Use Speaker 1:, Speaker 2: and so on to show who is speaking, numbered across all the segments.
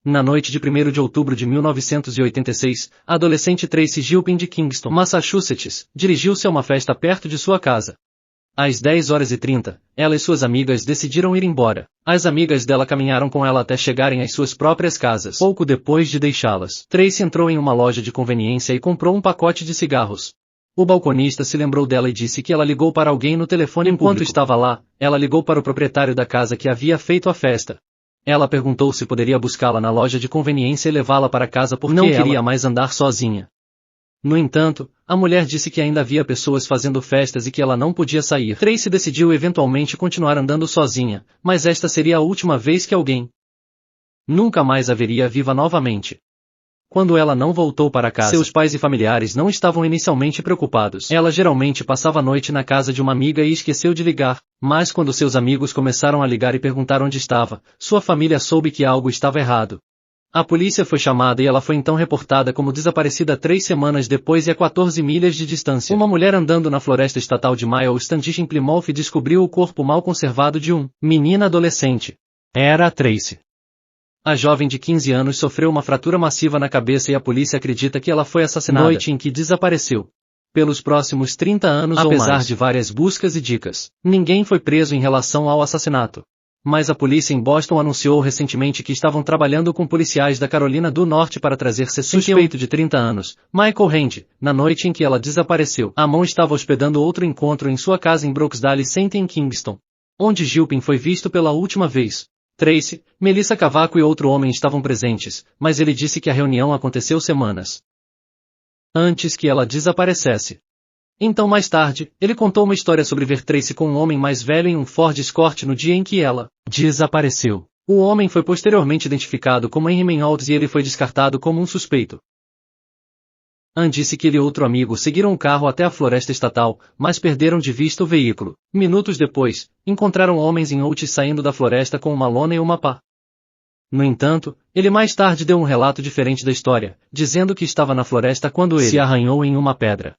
Speaker 1: Na noite de 1º de outubro de 1986, a adolescente Tracy Gilpin de Kingston, Massachusetts, dirigiu-se a uma festa perto de sua casa. Às 10h30, ela e suas amigas decidiram ir embora. As amigas dela caminharam com ela até chegarem às suas próprias casas. Pouco depois de deixá-las, Tracy entrou em uma loja de conveniência e comprou um pacote de cigarros. O balconista se lembrou dela e disse que ela ligou para alguém no telefone enquanto estava lá. Ela ligou para o proprietário da casa que havia feito a festa. Ela perguntou se poderia buscá-la na loja de conveniência e levá-la para casa porque não queria mais andar sozinha. No entanto, a mulher disse que ainda havia pessoas fazendo festas e que ela não podia sair. Tracy decidiu eventualmente continuar andando sozinha, mas esta seria a última vez que alguém nunca mais a veria viva novamente. Quando ela não voltou para casa, seus pais e familiares não estavam inicialmente preocupados. Ela geralmente passava a noite na casa de uma amiga e esqueceu de ligar, mas quando seus amigos começaram a ligar e perguntar onde estava, sua família soube que algo estava errado. A polícia foi chamada e ela foi então reportada como desaparecida 3 semanas depois e a 14 milhas de distância. Uma mulher andando na floresta estatal de Milestone em Plymouth descobriu o corpo mal conservado de uma menina adolescente. Era a Tracy. A jovem de 15 anos sofreu uma fratura massiva na cabeça e a polícia acredita que ela foi assassinada. Noite em que desapareceu. Pelos próximos 30 anos ou mais, apesar de várias buscas e dicas, ninguém foi preso em relação ao assassinato. Mas a polícia em Boston anunciou recentemente que estavam trabalhando com policiais da Carolina do Norte para trazer seu suspeito de 30 anos, Michael Rand, na noite em que ela desapareceu. Amon estava hospedando outro encontro em sua casa em Brooksdale Center em Kingston, onde Gilpin foi visto pela última vez. Tracy, Melissa Cavaco e outro homem estavam presentes, mas ele disse que a reunião aconteceu semanas antes que ela desaparecesse. Então mais tarde, ele contou uma história sobre ver Tracy com um homem mais velho em um Ford Escort no dia em que ela desapareceu. O homem foi posteriormente identificado como Henry Menholtz e ele foi descartado como um suspeito. Ann disse que ele e outro amigo seguiram o carro até a floresta estatal, mas perderam de vista o veículo. Minutos depois, encontraram homens em Oates saindo da floresta com uma lona e uma pá. No entanto, ele mais tarde deu um relato diferente da história, dizendo que estava na floresta quando ele se arranhou em uma pedra.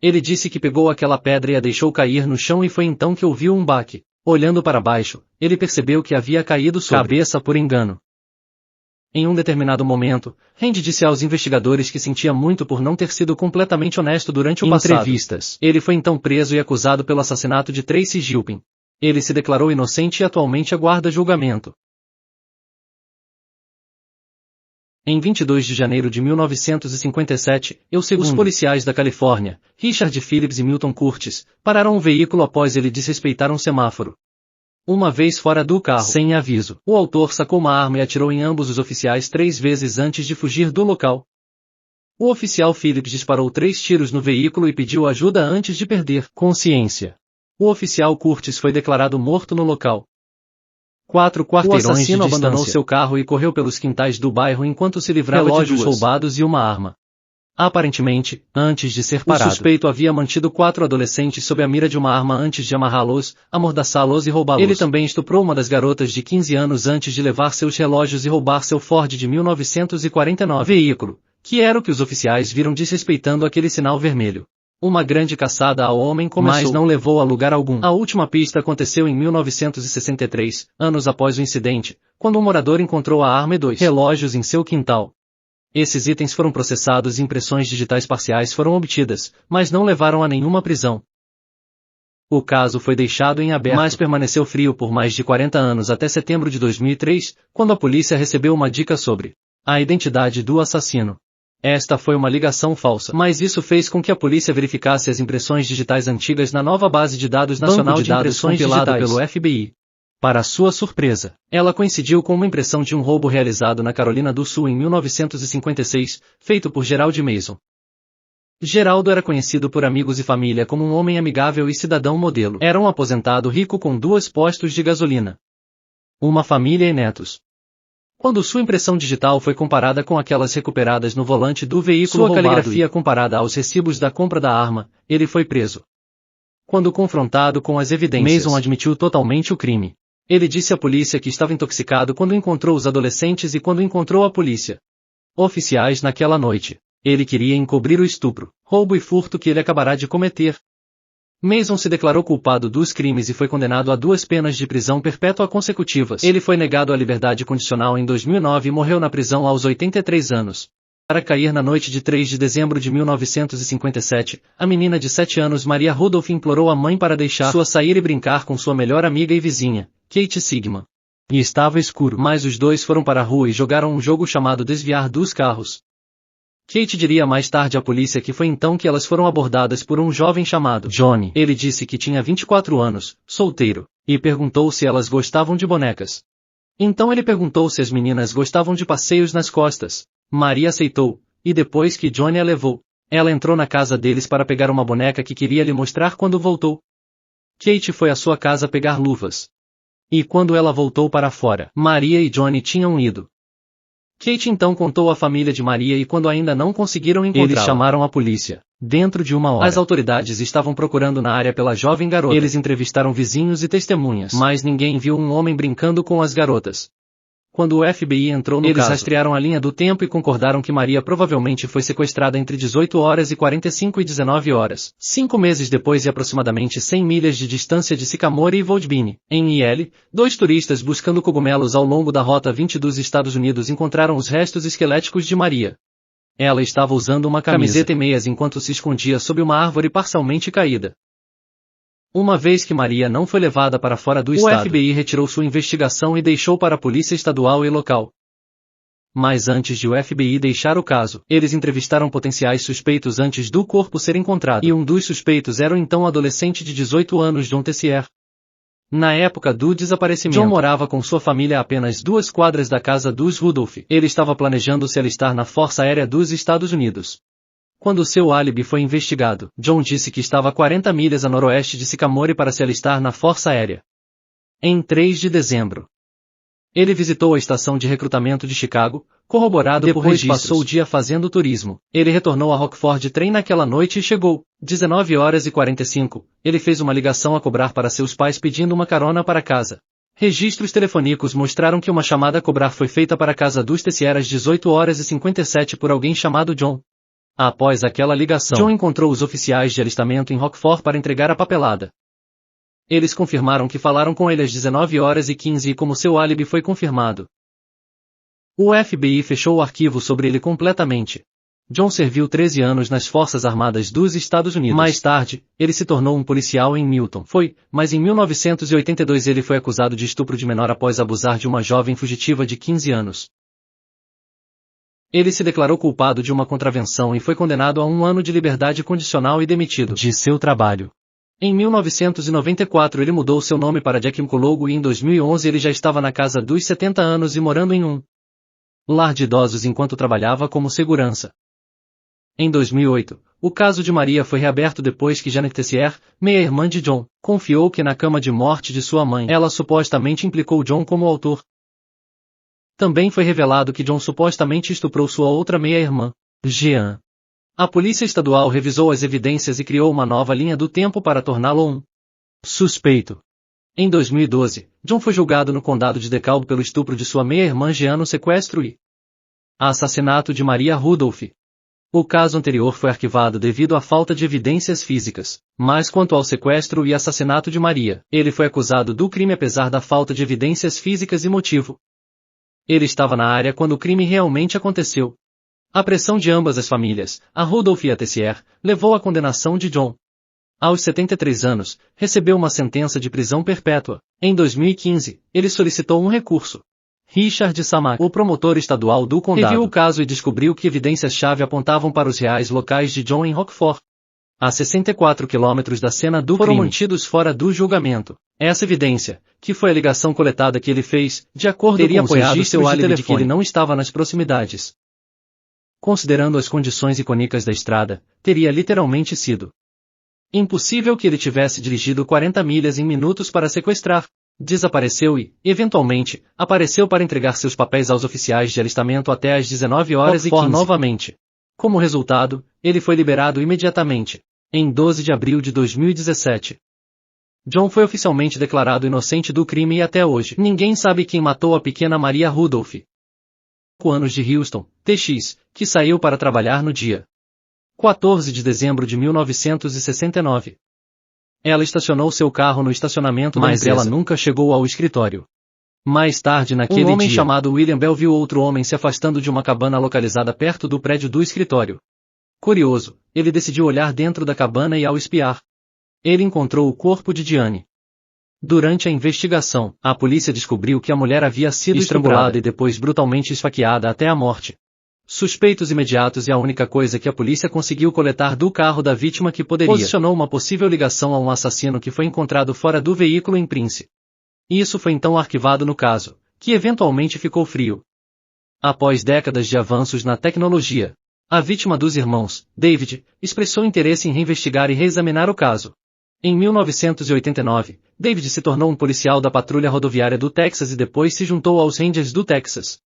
Speaker 1: Ele disse que pegou aquela pedra e a deixou cair no chão e foi então que ouviu um baque. Olhando para baixo, ele percebeu que havia caído sobre cabeça por engano. Em um determinado momento, Rand disse aos investigadores que sentia muito por não ter sido completamente honesto durante o passado. Em entrevistas, ele foi então preso e acusado pelo assassinato de Tracy Gilpin. Ele se declarou inocente e atualmente aguarda julgamento. Em 22 de janeiro de 1957, os policiais da Califórnia, Richard Phillips e Milton Curtis, pararam um veículo após ele desrespeitar um semáforo. Uma vez fora do carro, sem aviso, o autor sacou uma arma e atirou em ambos os oficiais 3 vezes antes de fugir do local. O oficial Phillips disparou 3 tiros no veículo e pediu ajuda antes de perder consciência. O oficial Curtis foi declarado morto no local. 4 quarteirões de distância. O assassino abandonou seu carro e correu pelos quintais do bairro enquanto se livrava de relógios roubados e uma arma. Aparentemente, antes de ser parado, o suspeito havia mantido 4 adolescentes sob a mira de uma arma antes de amarrá-los, amordaçá-los e roubá-los. Ele também estuprou uma das garotas de 15 anos antes de levar seus relógios e roubar seu Ford de 1949 veículo, que era o que os oficiais viram desrespeitando aquele sinal vermelho. Uma grande caçada ao homem começou, mas não levou a lugar algum. A última pista aconteceu em 1963, anos após o incidente, quando um morador encontrou a arma e 2 relógios em seu quintal. Esses itens foram processados e impressões digitais parciais foram obtidas, mas não levaram a nenhuma prisão. O caso foi deixado em aberto, mas permaneceu frio por mais de 40 anos até setembro de 2003, quando a polícia recebeu uma dica sobre a identidade do assassino. Esta foi uma ligação falsa, mas isso fez com que a polícia verificasse as impressões digitais antigas na nova base de dados nacional de impressões compilada pelo FBI. Para sua surpresa, ela coincidiu com uma impressão de um roubo realizado na Carolina do Sul em 1956, feito por Gerald Mason. Geraldo era conhecido por amigos e família como um homem amigável e cidadão modelo. Era um aposentado rico com 2 postos de gasolina, uma família e netos. Quando sua impressão digital foi comparada com aquelas recuperadas no volante do veículo roubado, sua caligrafia comparada aos recibos da compra da arma, ele foi preso. Quando confrontado com as evidências, Mason admitiu totalmente o crime. Ele disse à polícia que estava intoxicado quando encontrou os adolescentes e quando encontrou a polícia oficiais naquela noite. Ele queria encobrir o estupro, roubo e furto que ele acabará de cometer. Mason se declarou culpado dos crimes e foi condenado a 2 penas de prisão perpétua consecutivas. Ele foi negado a liberdade condicional em 2009 e morreu na prisão aos 83 anos. Para cair na noite de 3 de dezembro de 1957, a menina de 7 anos Maria Rudolph implorou a mãe para deixar sua sair e brincar com sua melhor amiga e vizinha, Kate Sigman. E estava escuro, mas os dois foram para a rua e jogaram um jogo chamado Desviar dos Carros. Kate diria mais tarde à polícia que foi então que elas foram abordadas por um jovem chamado Johnny. Ele disse que tinha 24 anos, solteiro, e perguntou se elas gostavam de bonecas. Então ele perguntou se as meninas gostavam de passeios nas costas. Maria aceitou, e depois que Johnny a levou, ela entrou na casa deles para pegar uma boneca que queria lhe mostrar quando voltou. Kate foi à sua casa pegar luvas. E quando ela voltou para fora, Maria e Johnny tinham ido. Kate então contou à família de Maria e quando ainda não conseguiram encontrá-la, eles chamaram a polícia. Dentro de uma hora, as autoridades estavam procurando na área pela jovem garota. Eles entrevistaram vizinhos e testemunhas, mas ninguém viu um homem brincando com as garotas. Quando o FBI entrou no caso, eles rastrearam a linha do tempo e concordaram que Maria provavelmente foi sequestrada entre 18 horas e 45 e 19 horas, 5 meses depois e aproximadamente 100 milhas de distância de Sycamore e Woodbine. Em IL, 2 turistas buscando cogumelos ao longo da Rota 20 dos Estados Unidos encontraram os restos esqueléticos de Maria. Ela estava usando uma camiseta e meias enquanto se escondia sob uma árvore parcialmente caída. Uma vez que Maria não foi levada para fora do estado, o FBI retirou sua investigação e deixou para a polícia estadual e local. Mas antes de o FBI deixar o caso, eles entrevistaram potenciais suspeitos antes do corpo ser encontrado, e um dos suspeitos era o então adolescente de 18 anos John Tessier. Na época do desaparecimento, John morava com sua família a apenas 2 quadras da casa dos Rudolph. Ele estava planejando se alistar na Força Aérea dos Estados Unidos. Quando seu álibi foi investigado, John disse que estava a 40 milhas a noroeste de Sycamore para se alistar na Força Aérea. Em 3 de dezembro, ele visitou a estação de recrutamento de Chicago, corroborado por registros. Depois passou o dia fazendo turismo. Ele retornou a Rockford Trem naquela noite e chegou, 19 horas e 45, ele fez uma ligação a cobrar para seus pais pedindo uma carona para casa. Registros telefônicos mostraram que uma chamada a cobrar foi feita para a casa dos Tessier às 18 horas e 57 por alguém chamado John. Após aquela ligação, John encontrou os oficiais de alistamento em Rockford para entregar a papelada. Eles confirmaram que falaram com ele às 19 horas e 15 e como seu álibi foi confirmado. O FBI fechou o arquivo sobre ele completamente. John serviu 13 anos nas Forças Armadas dos Estados Unidos. Mais tarde, ele se tornou um policial em Milton. Mas em 1982 ele foi acusado de estupro de menor após abusar de uma jovem fugitiva de 15 anos. Ele se declarou culpado de uma contravenção e foi condenado a 1 ano de liberdade condicional e demitido de seu trabalho. Em 1994 ele mudou seu nome para Jack Mcologo e em 2011 ele já estava na casa dos 70 anos e morando em um lar de idosos enquanto trabalhava como segurança. Em 2008, o caso de Maria foi reaberto depois que Janet Tessier, meia-irmã de John, confiou que na cama de morte de sua mãe ela supostamente implicou John como autor. Também foi revelado que John supostamente estuprou sua outra meia-irmã, Jean. A polícia estadual revisou as evidências e criou uma nova linha do tempo para torná-lo um suspeito. Em 2012, John foi julgado no condado de DeKalb pelo estupro de sua meia-irmã Jean no sequestro e assassinato de Maria Rudolph. O caso anterior foi arquivado devido à falta de evidências físicas, mas quanto ao sequestro e assassinato de Maria, ele foi acusado do crime apesar da falta de evidências físicas e motivo. Ele estava na área quando o crime realmente aconteceu. A pressão de ambas as famílias, a Rudolph e a Tessier, levou à condenação de John. Aos 73 anos, recebeu uma sentença de prisão perpétua. Em 2015, ele solicitou um recurso. Richard Samak, o promotor estadual do condado, reviu o caso e descobriu que evidências-chave apontavam para os reais locais de John em Rockford. A 64 quilômetros da cena do crime, foram mantidos fora do julgamento. Essa evidência, que foi a ligação coletada que ele fez, de acordo com os registros seu álibi de que ele não estava nas proximidades. Considerando as condições icônicas da estrada, teria literalmente sido impossível que ele tivesse dirigido 40 milhas em minutos para sequestrar. Desapareceu e, eventualmente, apareceu para entregar seus papéis aos oficiais de alistamento até às 19 horas e 15 novamente. Como resultado, ele foi liberado imediatamente, em 12 de abril de 2017. John foi oficialmente declarado inocente do crime e até hoje, ninguém sabe quem matou a pequena Maria Rudolph. 5 anos de Houston, TX, que saiu para trabalhar no dia 14 de dezembro de 1969. Ela estacionou seu carro no estacionamento da empresa, mas ela nunca chegou ao escritório. Mais tarde naquele dia, um homem chamado William Bell viu outro homem se afastando de uma cabana localizada perto do prédio do escritório. Curioso, ele decidiu olhar dentro da cabana e ao espiar, ele encontrou o corpo de Diane. Durante a investigação, a polícia descobriu que a mulher havia sido estrangulada e depois brutalmente esfaqueada até a morte. Suspeitos imediatos e a única coisa que a polícia conseguiu coletar do carro da vítima que poderia posicionou uma possível ligação a um assassino que foi encontrado fora do veículo em Prince. Isso foi então arquivado no caso, que eventualmente ficou frio. Após décadas de avanços na tecnologia, a vítima dos irmãos, David, expressou interesse em reinvestigar e reexaminar o caso. Em 1989, David se tornou um policial da patrulha rodoviária do Texas e depois se juntou aos Rangers do Texas.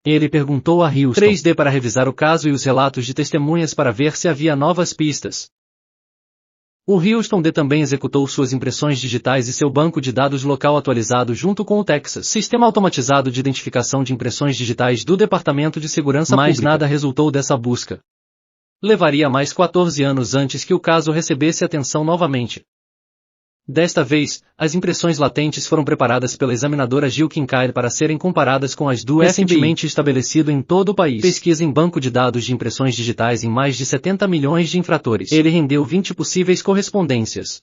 Speaker 1: Ele perguntou a Houston 3D para revisar o caso e os relatos de testemunhas para ver se havia novas pistas. O Houston D também executou suas impressões digitais e seu banco de dados local atualizado junto com o Texas Sistema Automatizado de Identificação de Impressões Digitais do Departamento de Segurança Pública. Mas nada resultou dessa busca. Levaria mais 14 anos antes que o caso recebesse atenção novamente. Desta vez, as impressões latentes foram preparadas pela examinadora Jill Kincaid para serem comparadas com as do recentemente estabelecido em todo o país. Pesquisa em banco de dados de impressões digitais em mais de 70 milhões de infratores. Ele rendeu 20 possíveis correspondências.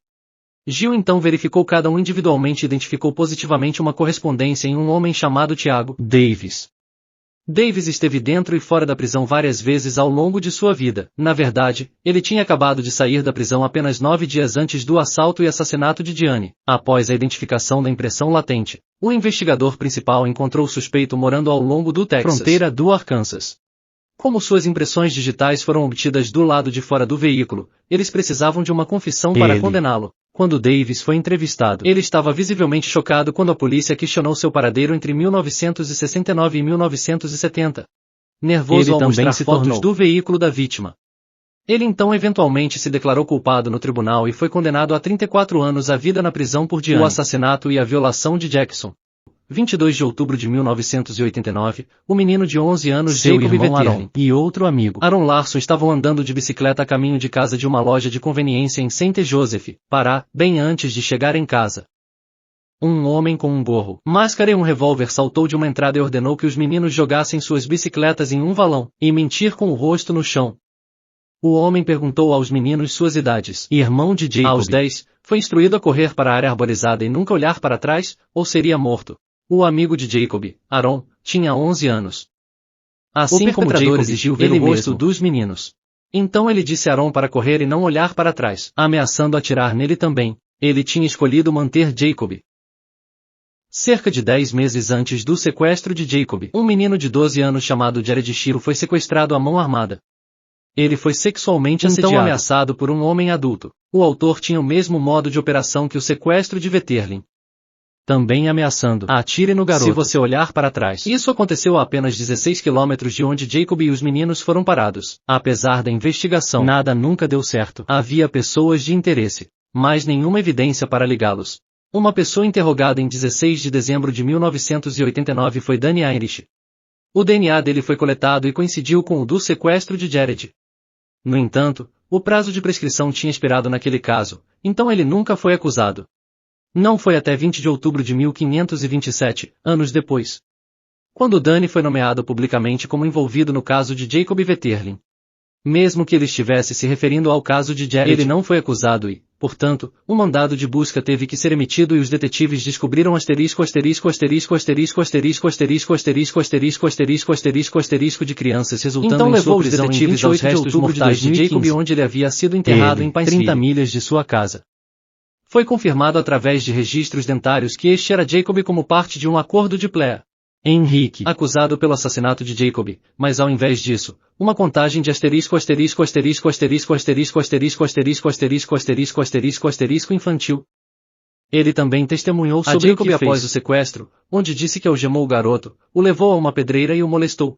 Speaker 1: Jill então verificou cada um individualmente e identificou positivamente uma correspondência em um homem chamado Tiago Davis. Davis esteve dentro e fora da prisão várias vezes ao longo de sua vida. Na verdade, ele tinha acabado de sair da prisão apenas 9 dias antes do assalto e assassinato de Diane. Após a identificação da impressão latente, o investigador principal encontrou o suspeito morando ao longo do Texas, fronteira do Arkansas. Como suas impressões digitais foram obtidas do lado de fora do veículo, eles precisavam de uma confissão para condená-lo. Quando Davis foi entrevistado, ele estava visivelmente chocado quando a polícia questionou seu paradeiro entre 1969 e 1970. Nervoso ao mostrar fotos do veículo da vítima. Ele então eventualmente se declarou culpado no tribunal e foi condenado a 34 anos à vida na prisão por Diane, o assassinato e a violação de Jackson. 22 de outubro de 1989, o menino de 11 anos Jacob Vetterli e outro amigo, Aaron Larson, estavam andando de bicicleta a caminho de casa de uma loja de conveniência em St. Joseph, Pará, bem antes de chegar em casa. Um homem com um gorro, máscara e um revólver saltou de uma entrada e ordenou que os meninos jogassem suas bicicletas em um valão, e mentir com o rosto no chão. O homem perguntou aos meninos suas idades. Irmão de Jacob, aos 10, foi instruído a correr para a área arborizada e nunca olhar para trás, ou seria morto. O amigo de Jacob, Aaron, tinha 11 anos. Assim como Jacob exigiu ver o rosto dos meninos. Então ele disse a Aaron para correr e não olhar para trás, ameaçando atirar nele também. Ele tinha escolhido manter Jacob. Cerca de 10 meses antes do sequestro de Jacob, um menino de 12 anos chamado Jared Shiro foi sequestrado à mão armada. Ele foi sexualmente assediado, ameaçado por um homem adulto. O autor tinha o mesmo modo de operação que o sequestro de Vetterli. Também ameaçando, atire no garoto se você olhar para trás. Isso aconteceu a apenas 16 quilômetros de onde Jacob e os meninos foram parados. Apesar da investigação, nada nunca deu certo. Havia pessoas de interesse, mas nenhuma evidência para ligá-los. Uma pessoa interrogada em 16 de dezembro de 1989 foi Danny Irish. O DNA dele foi coletado e coincidiu com o do sequestro de Jared. No entanto, o prazo de prescrição tinha expirado naquele caso, então ele nunca foi acusado. Não foi até 20 de outubro de 1527, anos depois, quando Danny foi nomeado publicamente como envolvido no caso de Jacob Vetterli. Mesmo que ele estivesse se referindo ao caso de Jared, ele não foi acusado e, portanto, um mandado de busca teve que ser emitido e os detetives descobriram de crianças resultando então em sua prisão em 28 de outubro de 2015, onde ele havia sido enterrado em Paintsville, 30 milhas de sua casa. Foi confirmado através de registros dentários que este era Jacob como parte de um acordo de Plea. Henrique, acusado pelo assassinato de Jacob, mas ao invés disso, uma contagem de infantil. Ele também testemunhou sobre Jacob após o sequestro, onde disse que algemou o garoto, o levou a uma pedreira e o molestou.